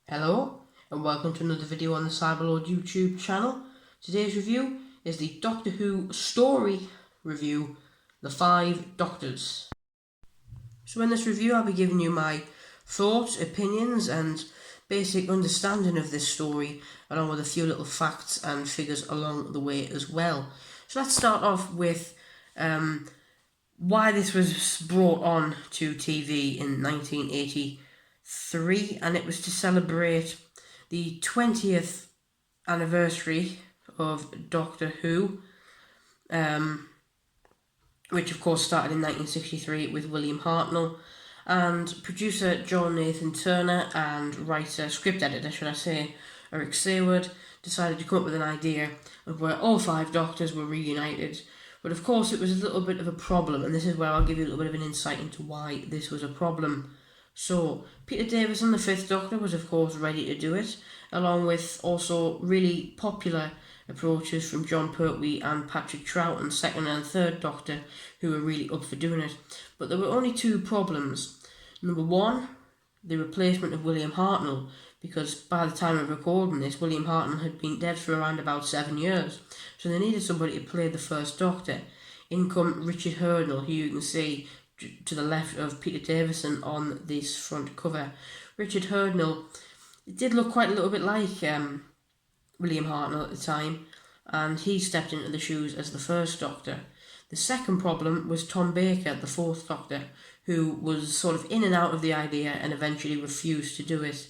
Hello and welcome to another video on the Cyberlord YouTube channel. Today's review is the Doctor Who story review, The Five Doctors. So in this review I'll be giving you my thoughts, opinions and basic understanding of this story, along with a few little facts and figures along the way as well. So let's start off with why this was brought on to TV in 1983, and it was to celebrate the 20th anniversary of Doctor Who, which of course started in 1963 with William Hartnell, and producer John Nathan Turner and writer, script editor should I say, Eric Sayward decided to come up with an idea of where all five Doctors were reunited. But of course it was a little bit of a problem, and this is where I'll give you a little bit of an insight into why this was a problem. So, Peter Davison, the fifth Doctor, was of course ready to do it, along with also really popular approaches from John Pertwee and Patrick Troughton, second and third Doctor, who were really up for doing it. But there were only two problems. Number one, the replacement of William Hartnell, because by the time of recording this, William Hartnell had been dead for around about 7 years. So they needed somebody to play the first Doctor. In come Richard Hurndall, who you can see to the left of Peter Davison on this front cover. Richard Hurndall did look quite a little bit like William Hartnell at the time, and he stepped into the shoes as the first Doctor. The second problem was Tom Baker, the fourth Doctor, who was sort of in and out of the idea and eventually refused to do it.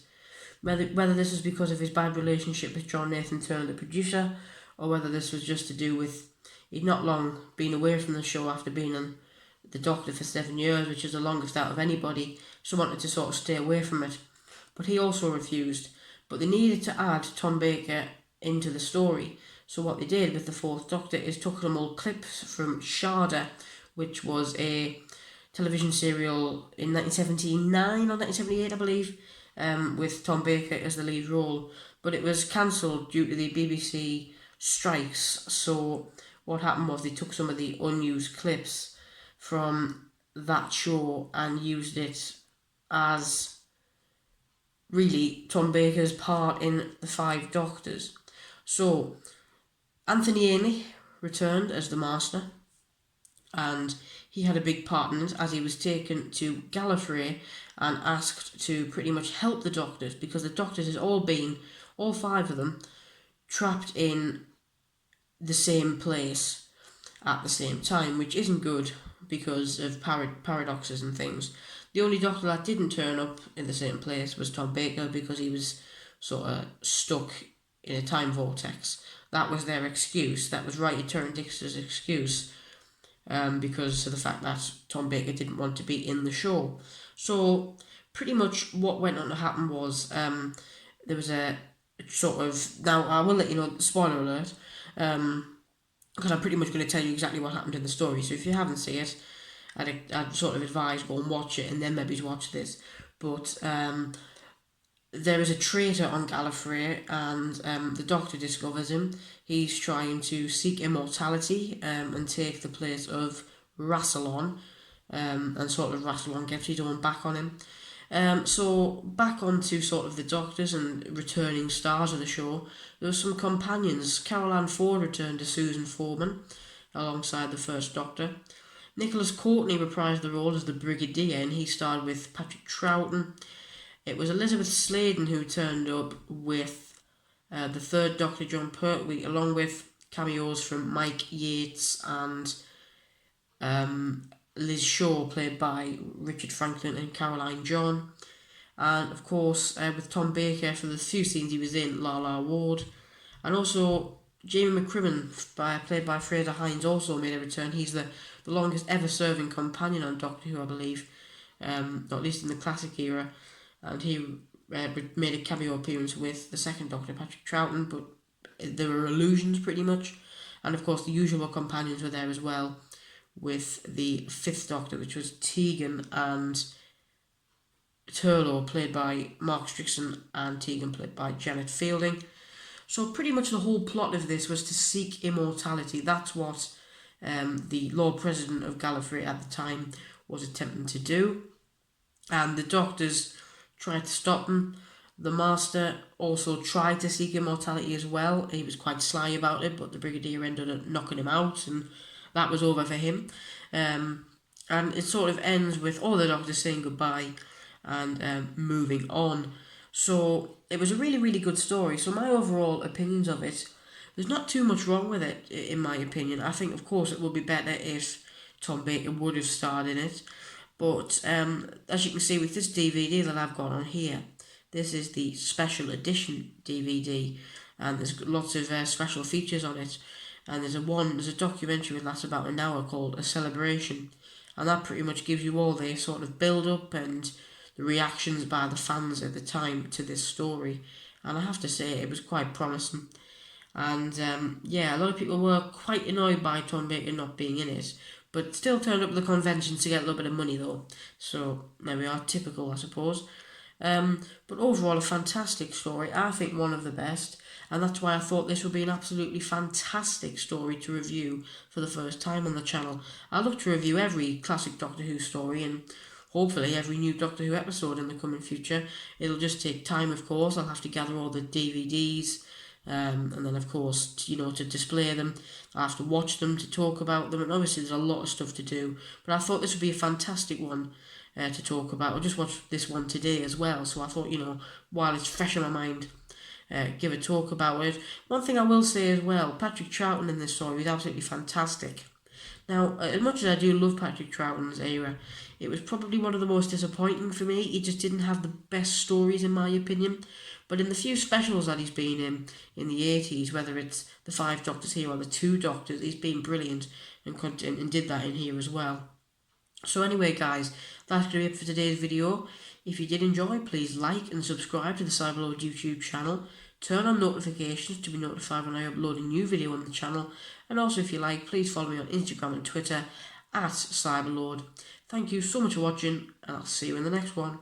Whether this was because of his bad relationship with John Nathan Turner, the producer, or whether this was just to do with he'd not long been away from the show after being on the Doctor for 7 years, which is the longest out of anybody, so wanted to sort of stay away from it. But he also refused. But they needed to add Tom Baker into the story. So what they did with the fourth Doctor is took some old clips from Sharda, which was a television serial in 1979 or 1978, I believe, with Tom Baker as the lead role. But it was cancelled due to the BBC strikes. So what happened was they took some of the unused clips from that show and used it as really Tom Baker's part in the Five Doctors. So Anthony Ainley returned as the Master, and he had a big part in it, as he was taken to Gallifrey and asked to pretty much help the Doctors, because the Doctors has all five of them, trapped in the same place at the same time, which isn't good because of paradoxes and things. The only Doctor that didn't turn up in the same place was Tom Baker, because he was sort of stuck in a time vortex. That was their excuse. That was writer Terry Dixter's excuse, because of the fact that Tom Baker didn't want to be in the show. So pretty much what went on to happen was there was a sort of, now I will let you know, spoiler alert, because I'm pretty much going to tell you exactly what happened in the story. So if you haven't seen it, I'd sort of advise go and watch it and then maybe watch this. But there is a traitor on Gallifrey, and the Doctor discovers him. He's trying to seek immortality and take the place of Rassilon, and sort of Rassilon gets his own back on him. So back onto sort of the Doctors and returning stars of the show, there were some companions. Carol Ann Ford returned as Susan Foreman alongside the first Doctor. Nicholas Courtney reprised the role as the Brigadier, and he starred with Patrick Troughton. It was Elizabeth Sladen who turned up with the third Doctor, John Pertwee, along with cameos from Mike Yates and Liz Shaw, played by Richard Franklin and Caroline John. And of course, with Tom Baker for the few scenes he was in, Lala Ward. And also Jamie McCrimmon, played by Fraser Hines, also made a return. He's the longest ever serving companion on Doctor Who, I believe, at least in the classic era. And he made a cameo appearance with the second Doctor, Patrick Troughton, but there were allusions pretty much. And of course the usual companions were there as well, with the fifth Doctor, which was Tegan and Turlough, played by Mark Strickson, and Tegan, played by Janet Fielding. So pretty much the whole plot of this was to seek immortality. That's what the Lord President of Gallifrey at the time was attempting to do. And the Doctors tried to stop him, The Master also tried to seek immortality as well. He was quite sly about it, but the Brigadier ended up knocking him out, and that was over for him. And it sort of ends with all the Doctors saying goodbye and moving on. So it was a really, really good story. So my overall opinions of it, there's not too much wrong with it, in my opinion. I think, of course, it would be better if Tom Baker would have starred in it. But as you can see with this DVD that I've got on here, this is the special edition DVD, and there's lots of special features on it. And there's a documentary that lasts about an hour called A Celebration, and that pretty much gives you all the sort of build up and the reactions by the fans at the time to this story. And I have to say, it was quite promising. And yeah, a lot of people were quite annoyed by Tom Baker not being in it, but still turned up at the convention to get a little bit of money though. So there we are, typical, I suppose. But overall, a fantastic story. I think one of the best, and that's why I thought this would be an absolutely fantastic story to review for the first time on the channel. I look to review every classic Doctor Who story and hopefully every new Doctor Who episode in the coming future. It'll just take time, of course. I'll have to gather all the DVDs. And then, of course, to display them, I have to watch them to talk about them, and obviously there's a lot of stuff to do. But I thought this would be a fantastic one to talk about. I just watched this one today as well, so I thought, while it's fresh in my mind, give a talk about it. One thing I will say as well, Patrick Troughton in this story was absolutely fantastic. Now, as much as I do love Patrick Troughton's era, it was probably one of the most disappointing for me. He just didn't have the best stories, in my opinion. But in the few specials that he's been in the 80s, whether it's the 5 Doctors here or the 2 Doctors, he's been brilliant and did that in here as well. So anyway, guys, that's going to be it for today's video. If you did enjoy, please like and subscribe to the Cyberlord YouTube channel. Turn on notifications to be notified when I upload a new video on the channel. And also, if you like, please follow me on Instagram and Twitter @Cyberlord. Thank you so much for watching, and I'll see you in the next one.